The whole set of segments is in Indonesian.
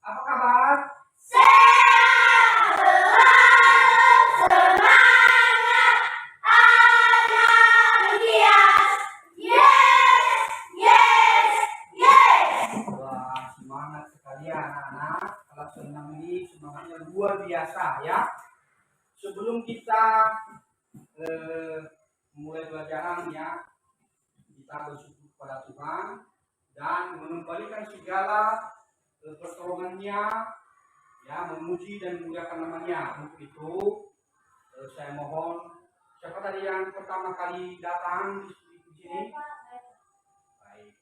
Apa kabar? Sehat selalu, semangat, antusias. Yes, yes, yes. Wah, semangat sekali ya anak-anak. Kelas 6 ini semangatnya luar biasa ya. Sebelum kita mulai pelajaran ya, kita bersyukur kepada Tuhan dan mengembalikan segala pertolongannya ya, memuji dan memuliakan namanya. Untuk itu saya mohon, siapa tadi yang pertama kali datang di sini? Baik.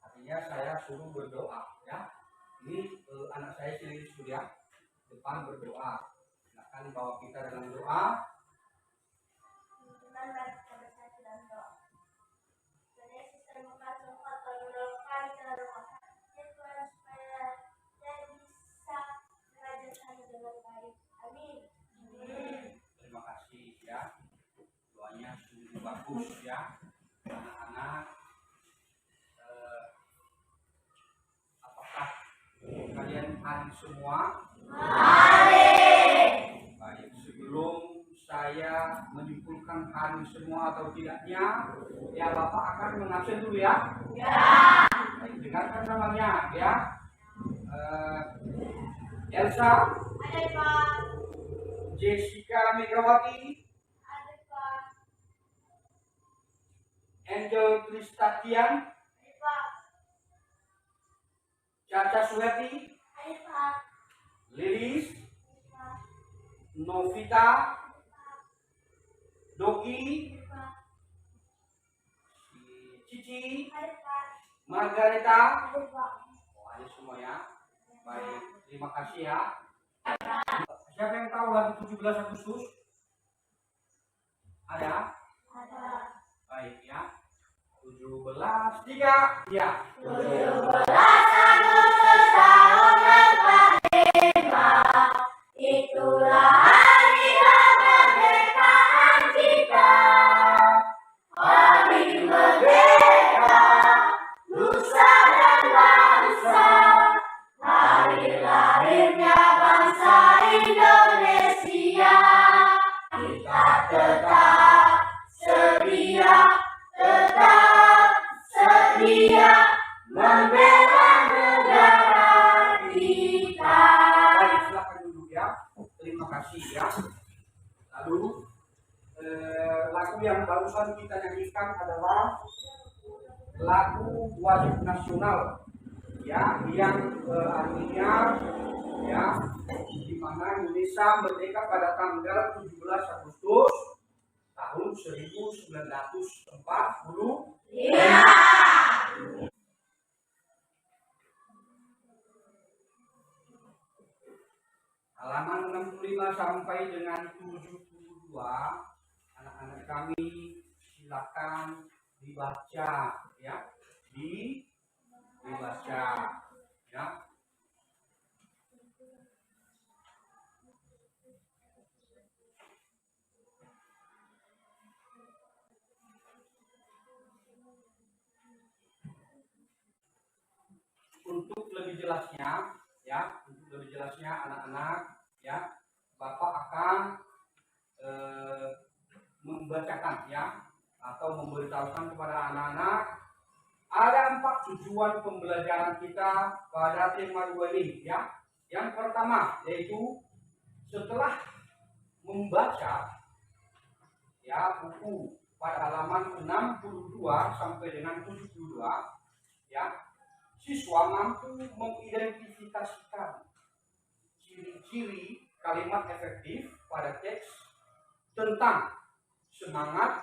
Artinya saya suruh berdoa ya. Ini anak saya sendiri sudah depan berdoa. Silakan bawa kita dalam doa. Terima kasih ya. Doanya sungguh bagus ya. Anak-anak, apakah kalian hari semua? Baik, sebelum saya menyimpulkan hari semua atau tidaknya, ya Bapak akan mengabsen dulu ya. Baik, dengarkan namanya ya. Elsa, Ada Pak. Jessica Megawati, Ada Pak. Angel Tristatian, Ada Pak. Caca Suheti, Ada Pak. Lilis, Ada Pak. Novita, Doki, Ada Pak. Cici, Ada Pak. Margareta. Ada Pak. Oh, ada semua ya. Baik, terima kasih ya. Siapa yang tahu lagu 17 Agustus? Ada? Ada. Baik ya. 17 3 ya. 17 Agustus tahun 45, itulah hari kemerdekaan kita. Hari merdeka, nusa dan bangsa, hari lahirnya bangsa Indonesia. Kita tetap setia, membela negara kita. Baik, silakan duduk ya. Terima kasih ya. Lalu lagu yang barusan kita nyanyikan adalah lagu wajib nasional ya, yang artinya ya, di mana Indonesia merdeka pada tanggal 17 Agustus tahun 1945. Iya. Halaman 65 sampai dengan 72, anak-anak kami silakan dibaca ya, dibaca ya. Untuk lebih jelasnya ya, anak-anak ya, Bapak akan membacakan ya, atau memberitahukan kepada anak-anak ada 4 tujuan pembelajaran kita pada tema 2 ini ya. Yang pertama yaitu setelah membaca ya buku pada halaman 62 sampai dengan 72 ya, siswa mampu mengidentifikasikan ciri-ciri kalimat efektif pada teks tentang semangat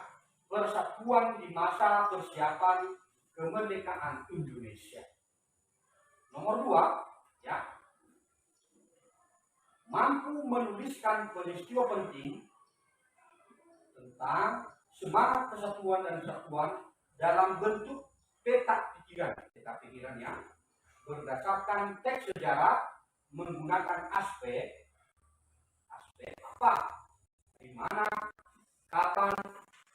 persatuan di masa persiapan kemerdekaan Indonesia. Nomor 2 ya, mampu menuliskan peristiwa penting tentang semangat persatuan dan kesatuan dalam bentuk peta pikiran yang berdasarkan teks sejarah menggunakan aspek apa, di mana, kapan,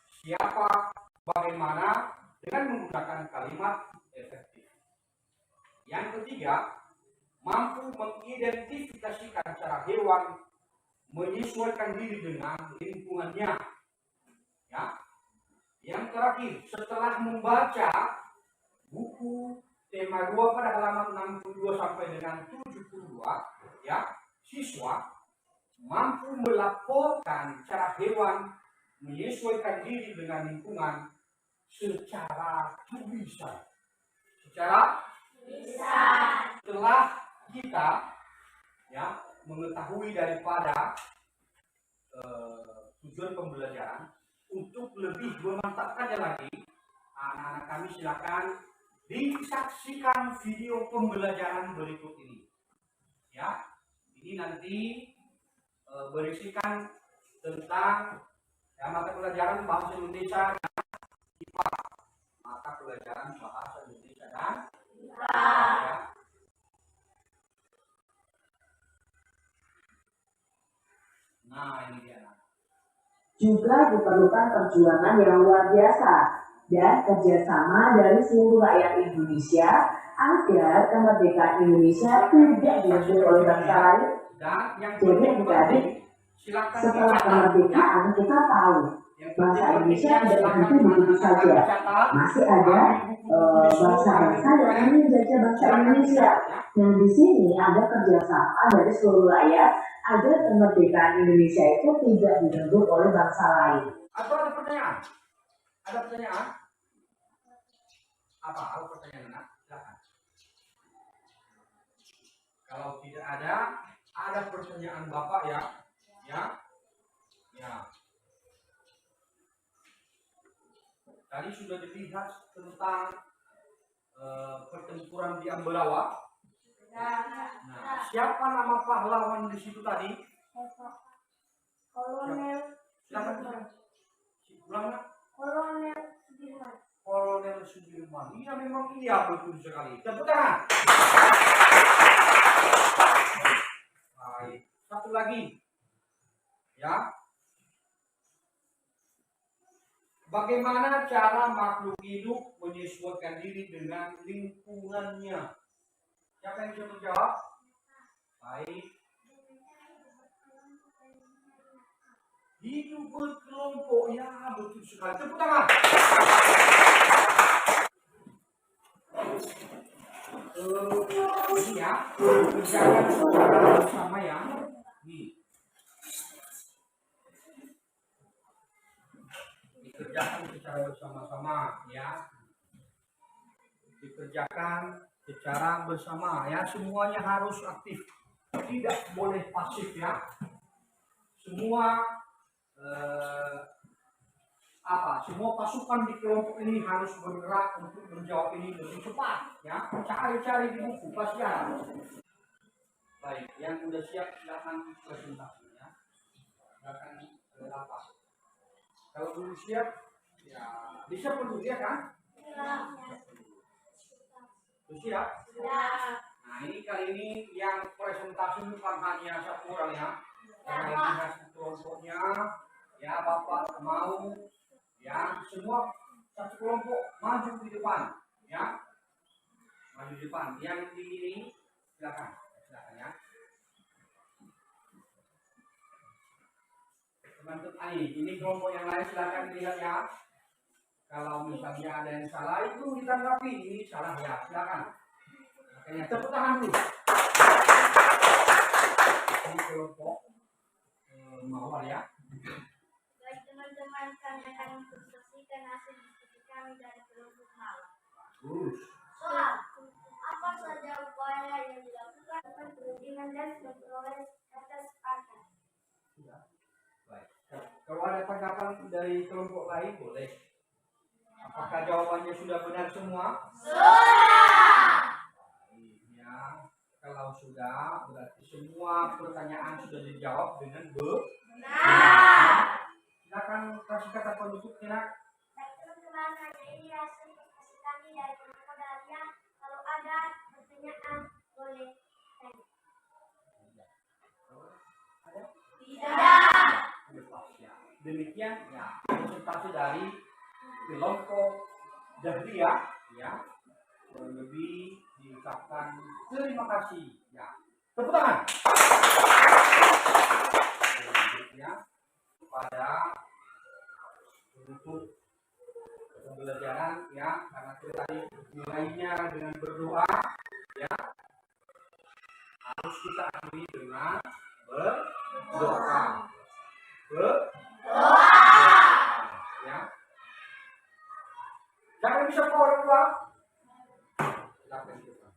siapa, bagaimana, dengan menggunakan kalimat efektif. Yang ketiga, mampu mengidentifikasikan cara hewan menyesuaikan diri dengan lingkungannya. Ya. Yang terakhir, setelah membaca buku tema 2 pada halaman 62 sampai dengan 72, ya, siswa mampu melaporkan cara hewan menyesuaikan diri dengan lingkungan secara tulisan. Secara setelah kita ya mengetahui daripada tujuan pembelajaran, untuk lebih memantapkannya lagi, anak-anak kami silakan disaksikan video pembelajaran berikut ini. Ya, ini nanti berisikan tentang ya, mata pelajaran bahasa Indonesia dan IPA. Mata pelajaran bahasa Indonesia dan IPA. Ya. Nah, ini dia. Juga diperlukan perjuangan yang luar biasa dan kerjasama dari seluruh rakyat Indonesia agar kemerdekaan Indonesia tidak direbut oleh bangsa lain. Jadi adik-adik, setelah kemerdekaan kita tahu bangsa Indonesia tidak berhenti begitu saja. Masih ada bangsa-bangsa yang ingin menjajah bangsa Indonesia. Dan di sini ada kerjasama dari seluruh rakyat agar kemerdekaan Indonesia itu tidak direbut oleh bangsa lain. Atau ada pertanyaan? Ada pertanyaan? Apa? Ada pertanyaan? Nah, silakan. Kalau tidak ada pertanyaan Bapak ya? Ya. Tadi sudah dilihat tentang pertempuran di Ambarawa. Nah, siapa nama pahlawan di situ tadi? Kolonel Sudirman. Kolonel Sudirman. Iya, memang iya, betul sekali. Tepuk tangan. Baik. Satu lagi. Ya. Bagaimana cara makhluk hidup menyesuaikan diri dengan lingkungannya? Siapa yang bisa menjawab? Baik. Hidup berkelompok, ya betul sekali. Tepuk tangan. Ini ya, kerjakan secara bersama ya. Dikerjakan secara bersama-sama ya. Dikerjakan secara bersama ya, semuanya harus aktif, tidak boleh pasif ya. Semua semua pasukan di kelompok ini harus bergerak untuk menjawab ini lebih cepat ya. Cari-cari di buku pasti ada. Baik, yang sudah siap silakan presentasinya. Silakan apa? Kalau belum siap ya bisa dulu ya kan? Siap? Ya. Nah, ini kali ini yang presentasi bukan hanya satu orang ya. Yang lihat kelompoknya, ya Bapak mau, ya semua satu kelompok maju di depan, ya. Maju di depan. Yang di ini silakan ya. Teman-teman, ini kelompok yang lain silakan dilihat ya. Kalau misalnya ada yang salah itu ditanggapi, ini salah ya, silakan. Makanya tepuk tangan dulu. Ini kelompok mawar ya. Baik teman-teman, kami akan mempresentasikan hasil diskusi kami dari kelompok mawar. Bagus. Soal, apa saja upaya yang dilakukan untuk perundingan dan memperoleh kata sepakat? Baik. Kalau ada tanggapan dari kelompok lain boleh. Apakah jawabannya sudah benar semua? Sudah. Ya, kalau sudah berarti semua pertanyaan sudah dijawab dengan benar. Silakan kasih kata penutupnya. Baik teman-teman, hari ini hasil diskusi kami dari kelompok Dahlia. Kalau ada pertanyaan boleh tanya. Ada? Tidak. Demikian ya presentasi dari kelompok Dahlia ya. kurang lebih diucapkan terima kasih. Ya, tepuk tangan. Selanjutnya pada untuk pembelajaran ya, karena kita tadi mulainya dengan berdoa ya, harus kita akhiri dengan berdoa. Ya. Siapa yang bisa bawa doa? Silakan kita.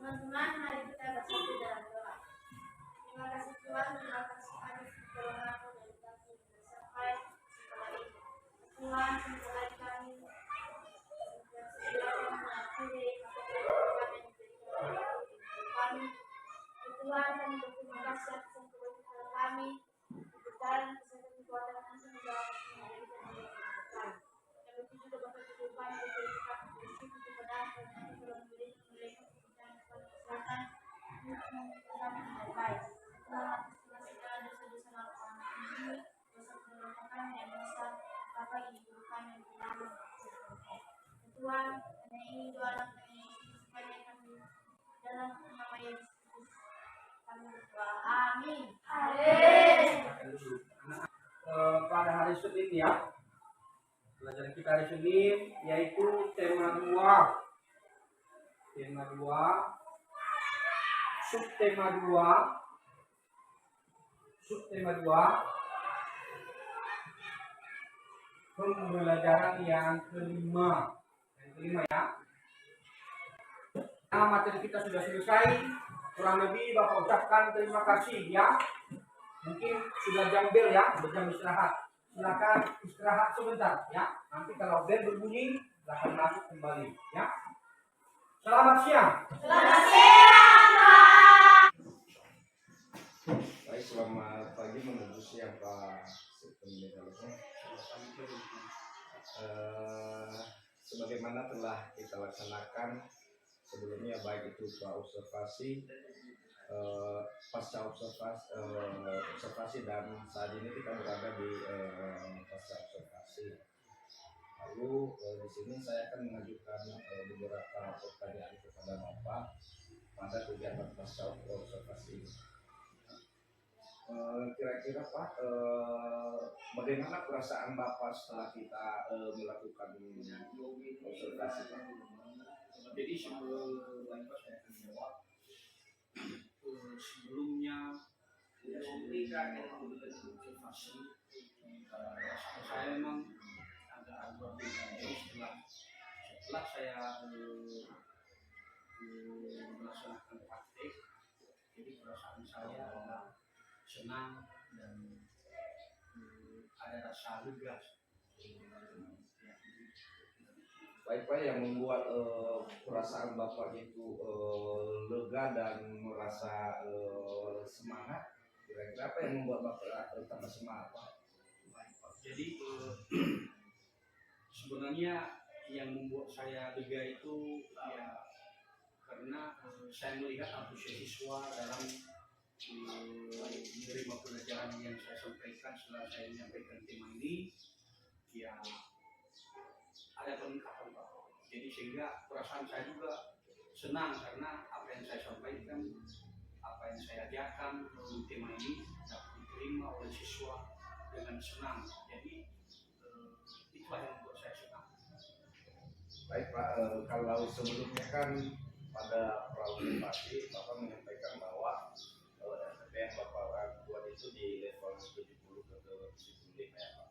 Teman-teman, mari kita bersatu dalam doa. Terima kasih Tuhan, terima kasih atas pertolongan-Mu dari kami sampai sekolah ini. Tuhan, semoga kami dan segera mengakhiri apa-apa yang diberikan kami. Tuhan, kami berterima kasih atas kebaikan kami, kebesaran, kesehatan, kekuatan, dan segala yang diberikan. Kami juga dapat kehidupan yang diberikan bersih kepada kami, memberikan mereka kebenaran dan kesehatan untuk kami yang baik. Selamat segala dosa-dosa lakukan ini, dosa keberatan yang bisa apa ini bukan yang terlalu. Tuhan, hanya ini doa dan kami supaya kami dalam nama Yesus kami berdoa. Amin. Pada hari Senin ya, pelajaran kita hari Senin yaitu tema 2, subtema 2, pembelajaran yang kelima ya. Nah, materi kita sudah selesai, kurang lebih Bapak ucapkan terima kasih ya. Mungkin sudah jam bel ya, sudah jam istirahat. Silakan istirahat sebentar ya. Nanti kalau bel berbunyi, silakan masuk kembali ya. Selamat siang. Selamat siang. Baik, selamat pagi menuju siang Pak Sependidikan. Sebagaimana telah kita laksanakan sebelumnya, baik itu observasi, pasca observasi dan saat ini kita berada di pasca observasi. Lalu di sini saya akan mengajukan beberapa pertanyaan kepada Bapak pada kegiatan pasca observasi ini. Kira-kira Pak, bagaimana perasaan Bapak setelah kita melakukan observasi Pak? Jadi sebelum Bapak saya akan jawab, sebelumnya observasi saya memang agak agak jadi setelah saya melaksanakan praktek, jadi perasaan saya senang dan ada rasa lega. Baik Pak, yang membuat perasaan Bapak itu lega dan merasa semangat, kira-kira apa yang membuat Bapak tambah semangat Pak? Jadi sebenarnya yang membuat saya lega itu ya karena saya melihat antusias siswa dalam menerima pelajaran yang saya sampaikan. Setelah saya menyampaikan tema ini, ya ada peningkatan Pak. Jadi sehingga perasaan saya juga senang karena apa yang saya sampaikan, apa yang saya ajarkan dalam tema ini dapat diterima oleh siswa dengan senang. Jadi itulah yang membuat saya senang. Baik Pak, kalau sebelumnya kan pada praobservasi Bapak menyampaikan bahwa SPP yang Bapak buat itu di level 70 ke 75 ya Pak.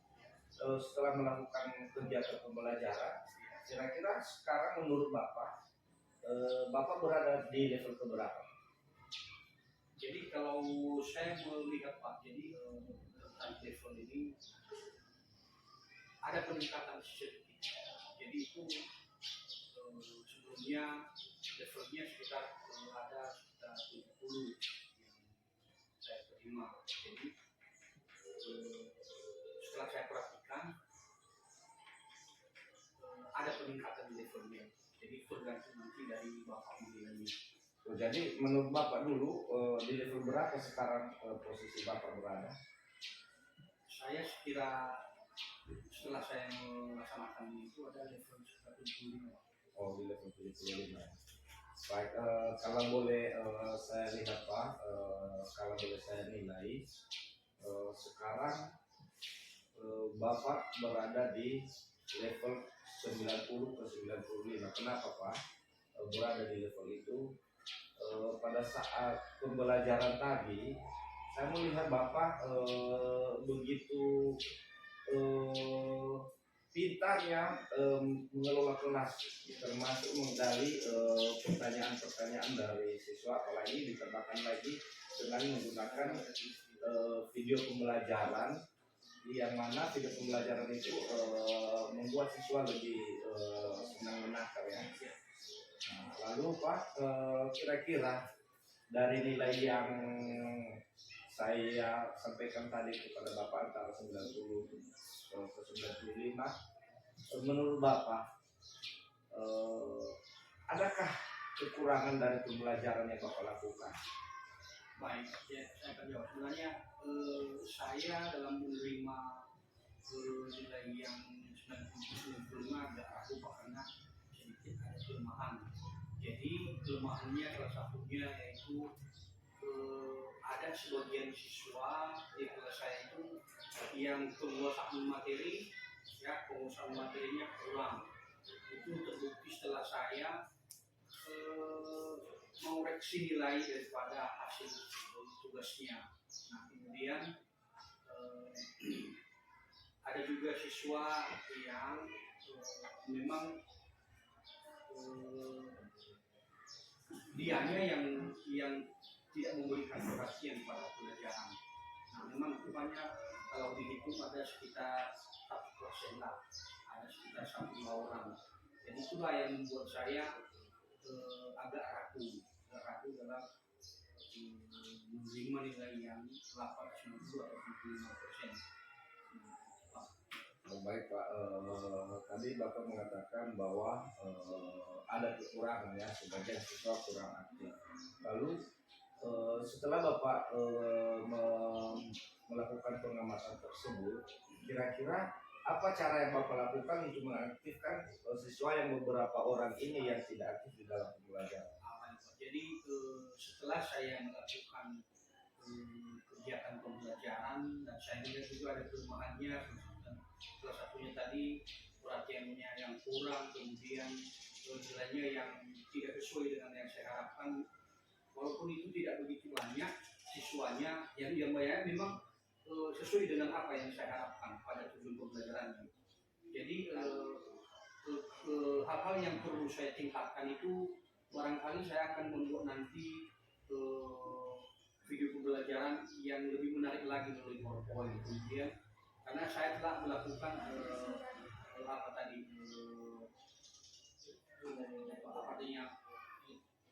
Setelah melakukan kegiatan pembelajaran, kira-kira sekarang menurut Bapak, Bapak berada di level keberapa? Jadi kalau saya melihat Pak, jadi tentang level ini ada peningkatan sedikit. Jadi itu sebelumnya levelnya sekitar ada sekitar 70 yang saya terima. Jadi setelah saya perhatikan ada peningkatan di levelnya. Jadi tergantung nanti dari Bapak menilainya. Jadi menurut Bapak dulu di level berapa sekarang posisi Bapak berada? saya sekira setelah saya melaksanakan itu ada level 175. Oh, di level 75. Baik, kalau boleh saya lihat Pak, kalau boleh saya nilai, sekarang Bapak berada di level 90 ke 95. Kenapa Pak berada di level itu? Pada saat pembelajaran tadi, saya melihat Bapak begitu pintarnya mengelola kelas, termasuk menggali pertanyaan-pertanyaan dari siswa, apalagi ditambahkan lagi dengan menggunakan video pembelajaran, yang mana video pembelajaran itu membuat siswa lebih senang menakar ya. Nah, lalu Pak, kira-kira dari nilai yang saya sampaikan tadi kepada Bapak antara 90 ke 95, menurut Bapak adakah kekurangan dari pembelajaran yang Bapak lakukan? Baik, ya, saya akan jawab. Sebenarnya saya dalam menerima nilai yang 95 agak ragu karena sedikit ada kelemahan. Jadi kelemahannya salah satunya yaitu ada sebagian siswa di kelas saya itu yang penguasaan materi, ya penguasaan materinya kurang. Itu terbukti setelah saya mengoreksi nilai daripada hasil tugasnya. Nah kemudian ada juga siswa yang memang dianya yang tidak memberikan perhatian pada pelajaran. Nah memang rupanya kalau dihitung ada sekitar 1% lah, ada sekitar 1 orang. Jadi itulah yang membuat saya agak ragu dalam menerima nilai yang 8,92 atau 75%. Baik Pak, tadi Bapak mengatakan bahwa ada kekurangan ya, sebagian siswa kurang aktif. Lalu setelah Bapak melakukan pengamatan tersebut, kira-kira apa cara yang Bapak lakukan untuk mengaktifkan siswa yang beberapa orang ini yang tidak aktif di dalam pembelajaran? Jadi setelah saya melakukan kegiatan pembelajaran dan saya lihat juga ada kelemahannya, salah satunya tadi perhatiannya yang kurang, kemudian nilainya yang tidak sesuai dengan yang saya harapkan. Walaupun itu tidak begitu banyak siswanya yang bayar memang sesuai dengan apa yang saya harapkan pada tujuan pembelajarannya. Jadi hal-hal yang perlu saya tingkatkan itu barangkali saya akan membuat nanti video pembelajaran yang lebih menarik lagi melalui PowerPoint. Kemudian karena saya telah melakukan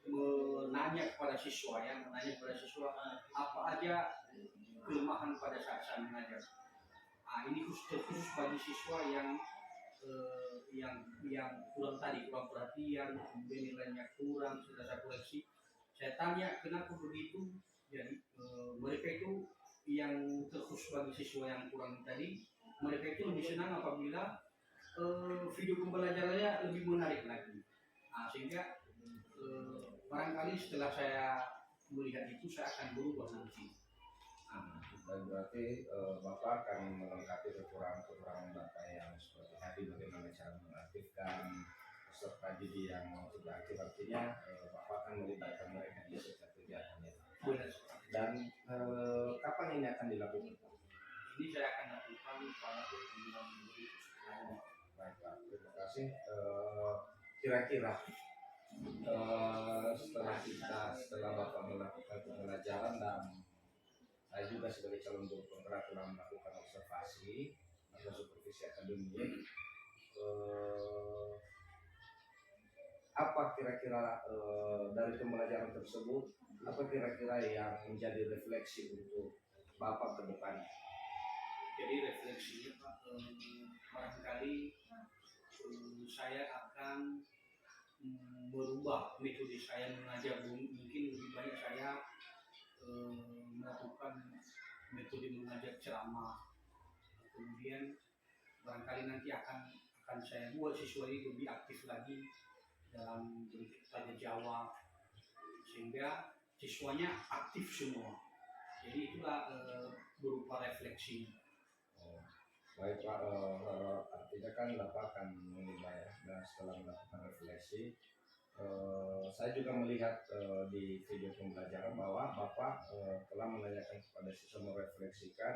menanya kepada siswa apa aja kelemahan pada saat saya mengajar. Nah, ini khusus bagi siswa yang kurang perhatian, kemudian nilainya kurang, sudah saya koreksi. Saya tanya kenapa begitu. Jadi mereka itu yang terkhusus bagi siswa yang kurang tadi, mereka itu lebih senang apabila video pembelajarannya lebih menarik lagi. Nah, sehingga barangkali setelah saya melihat itu saya akan berubah nanti. Dan berarti Bapak akan melengkapi kekurangan Bapak yang seperti tadi, bagaimana cara mengaktifkan peserta didik yang tidak aktif, artinya Bapak akan melibatkan mereka di setiap kegiatannya. Dan kapan ini akan dilakukan? Ini saya akan lakukan pada bulan Juli. Baik Pak, terima kasih. Kira-kira setelah Bapak melakukan pembelajaran dan saya juga sebagai calon guru penggerak telah melakukan observasi atau supervisi akademik, apa kira-kira dari pembelajaran tersebut, apa kira-kira yang menjadi refleksi untuk Bapak ke depan? Jadi refleksinya Pak, barangkali saya akan merubah metode saya mengajar. Mungkin lebih banyak saya melakukan metode mengajar ceramah. kemudian barangkali nanti akan saya buat siswa ini lebih aktif lagi dalam bentuk tanya jawab sehingga siswanya aktif semua. Jadi itulah berupa refleksi. Oh, baik Pak, artinya kan Bapak akan menilai dan setelah melakukan refleksi, saya juga melihat di video pembelajaran bahwa Bapak telah menanyakan kepada siswa merefleksikan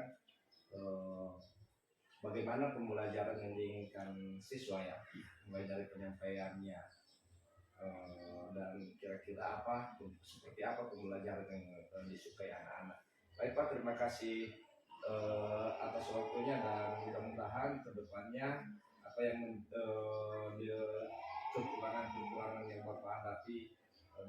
bagaimana pembelajaran yang diinginkan siswa ya, mulai dari penyampaiannya dan kira-kira seperti apa pembelajaran yang disukai anak-anak. Baik Pak, terima kasih atas waktunya dan mudah-mudahan kedepannya apa yang kekurangan yang Bapak hadapi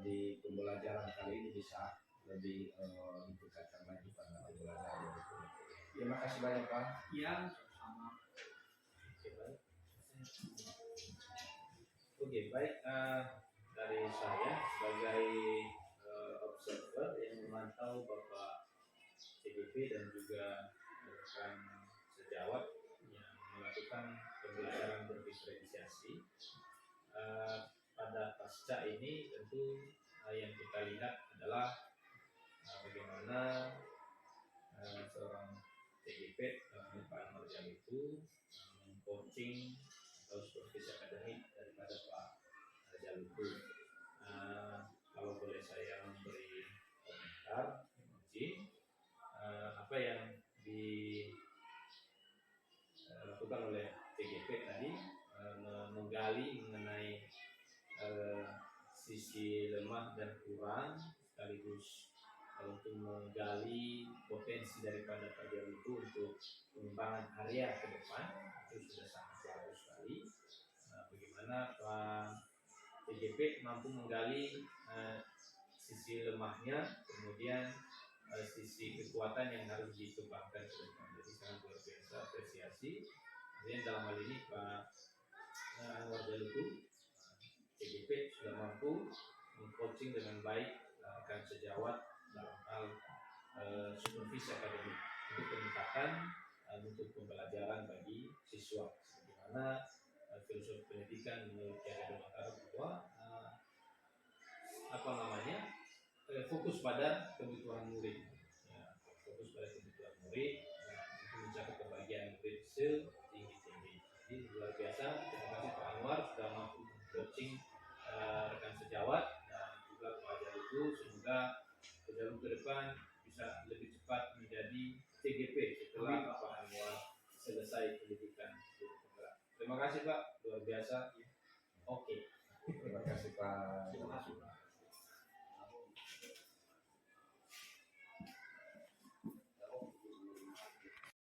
di pembelajaran kali ini bisa lebih ditingkatkan lagi pada pembelajaran berikutnya. Terima kasih banyak Pak. Ya, sama. Oke, baik, dari saya sebagai observer yang memantau Bapak CGP dan juga rekan sejawat yang melakukan pembelajaran berdiferensiasi. Pada pasca ini tentu yang kita lihat adalah bagaimana seorang CGP Pak Anwar Jalutu coaching atau supervisi akademik daripada Pak Jalutu. Kalau boleh saya memberi komentar, izin, apa yang dilakukan oleh CGP tadi menggali mengenai sisi lemah dan kurang, sekaligus untuk menggali potensi daripada Pak Jalutu untuk pengembangan area ke depan, itu sudah sangat bagus sekali. Bagaimana Pak CGP mampu menggali sisi lemahnya, kemudian sisi kekuatan yang harus dikembangkan ke depan. Jadi sangat luar biasa, apresiasi. Kemudian dalam hal ini Pak Anwar Jalutu CGP sudah mampu meng-coaching dengan baik rekan sejawat dalam hal supervisi akademik untuk peningkatan untuk pembelajaran bagi siswa. Sebagaimana filosofi pendidikan menurut Kiai Mataram bahwa fokus pada kebutuhan murid, ya, fokus pada kebutuhan murid untuk mencapai kebahagiaan murid setinggi-tinggi. Jadi luar biasa, terima kasih Pak Anwar sudah mampu coaching rekan sejawat dan juga Pak Jalutu. Semoga Pak Jalutu ke depan bisa lebih cepat menjadi CGP setelah Pak Anwar selesai pendidikan guru penggerak. Terima kasih Pak, luar biasa. Oke. Terima kasih Pak. Terima kasih.